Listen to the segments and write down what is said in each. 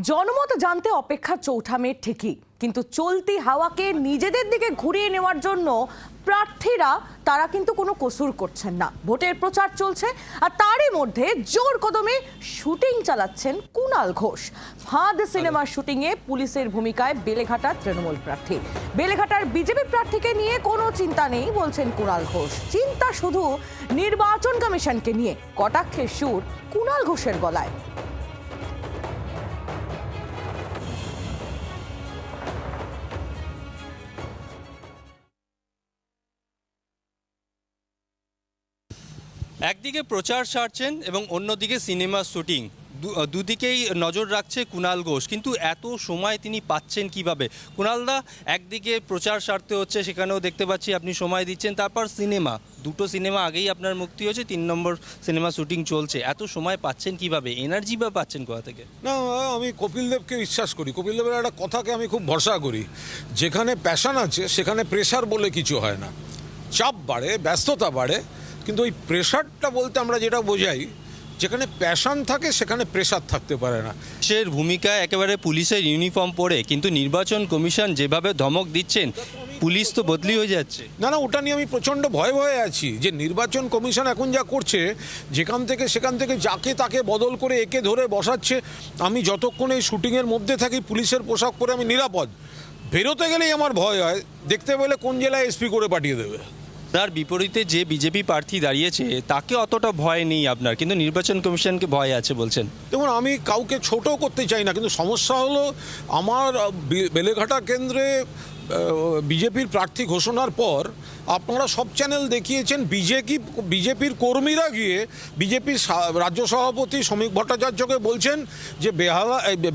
জনমত জানতে অপেক্ষা চৌঠা মে ঠিকই, কিন্তু চলতি হাওয়াকে নিজেদের দিকে ঘুরিয়ে নেওয়ার জন্য প্রার্থীরা তারা কিন্তু কোনো কসুর করছেন না। ভোটের প্রচার চলছে আর তারই মধ্যে জোর কদমে শুটিং চালাচ্ছেন কুণাল ঘোষ। ফাঁদ সিনেমার শুটিংয়ে পুলিশের ভূমিকায় বেলেঘাটার তৃণমূল প্রার্থী। বেলেঘাটার বিজেপি প্রার্থীকে নিয়ে কোনো চিন্তা নেই বলছেন কুণাল ঘোষ, চিন্তা শুধু নির্বাচন কমিশনকে নিয়ে। কটাক্ষের সুর কুণাল ঘোষের গলায়। একদিকে প্রচার সারছেন এবং অন্যদিকে সিনেমা শুটিং, দুদিকেই নজর রাখছে কুণাল ঘোষ। কিন্তু এত সময় তিনি পাচ্ছেন কিভাবে? কুণালদা, একদিকে প্রচার সারতে হচ্ছে, সেখানেও দেখতে পাচ্ছি আপনি সময় দিচ্ছেন, তারপর সিনেমা, দুটো সিনেমা আগেই আপনার মুক্তি হয়েছে, 3 নম্বর সিনেমা শুটিং চলছে, এত সময় পাচ্ছেন কিভাবে? এনার্জি বা পাচ্ছেন কোথা থেকে? না, আমি কপিল দেবকে বিশ্বাস করি। কপিল দেবের একটা কথাকে আমি খুব ভরসা করি, যেখানে প্যাশন আছে সেখানে প্রেশার বলে কিছু হয় না। চাপ বাড়ে, ব্যস্ততা বাড়ে, কিন্তু ওই প্রেশারটা বলতে আমরা যেটা বোঝাই, যেখানে প্যাশন থাকে সেখানে প্রেশার থাকতে পারে না। পুলিশের ভূমিকায় একেবারে পুলিশের ইউনিফর্ম পরে, কিন্তু নির্বাচন কমিশন যেভাবে ধমক দিচ্ছেন, পুলিশ তো বদলি হয়ে যাচ্ছে। না, ওটা নিয়ে আমি প্রচণ্ড ভয়ে আছি যে নির্বাচন কমিশন এখন যা করছে, সেখান থেকে যাকে তাকে বদল করে একে ধরে বসাচ্ছে। আমি যতক্ষণ এই শুটিংয়ের মধ্যে থাকি পুলিশের পোশাক পরে আমি নিরাপদ, বেরোতে গেলেই আমার ভয় হয়, দেখতে পেলে কোন জেলায় এসপি করে পাঠিয়ে দেবে। তার বিপরীতে যে বিজেপি প্রার্থী দাঁড়িয়েছে তাকে অতটা ভয় নেই আপনার, কিন্তু নির্বাচন কমিশনকে ভয় আছে বলছেন। দেখুন, আমি কাউকে ছোট করতে চাই না, কিন্তু সমস্যা হলো আমার বেলেঘাটা কেন্দ্রে বিজেপির প্রার্থী ঘোষণার পর আপনারা সব চ্যানেল দেখিয়েছেন বিজেপির কর্মীরা গিয়ে বিজেপির রাজ্য সভাপতি শ্রমিক ভট্টাচার্যকে বলছেন যে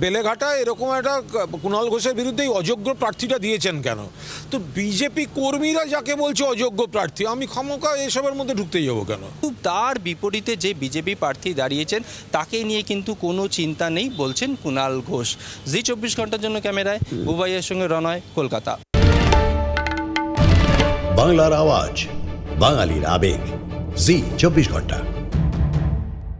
বেলেঘাটায় এরকম একটা কুণাল ঘোষের বিরুদ্ধে এই অযোগ্য প্রার্থীটা দিয়েছেন কেন? তো বিজেপি কর্মীরা যাকে বলছে অযোগ্য প্রার্থী, আমি খামোখা এসবের মধ্যে ঢুকতে যাবো কেন? তার বিপরীতে যে বিজেপি প্রার্থী দাঁড়িয়েছেন তাকে নিয়ে কিন্তু কোনো চিন্তা নেই বলছেন কুণাল ঘোষ। জি 24 ঘন্টার জন্য ক্যামেরায় বুবাইয়ের সঙ্গে রনয়, কলকাতা। বাংলার আওয়াজ, বাঙালির আবেগ, জি 24 ঘন্টা।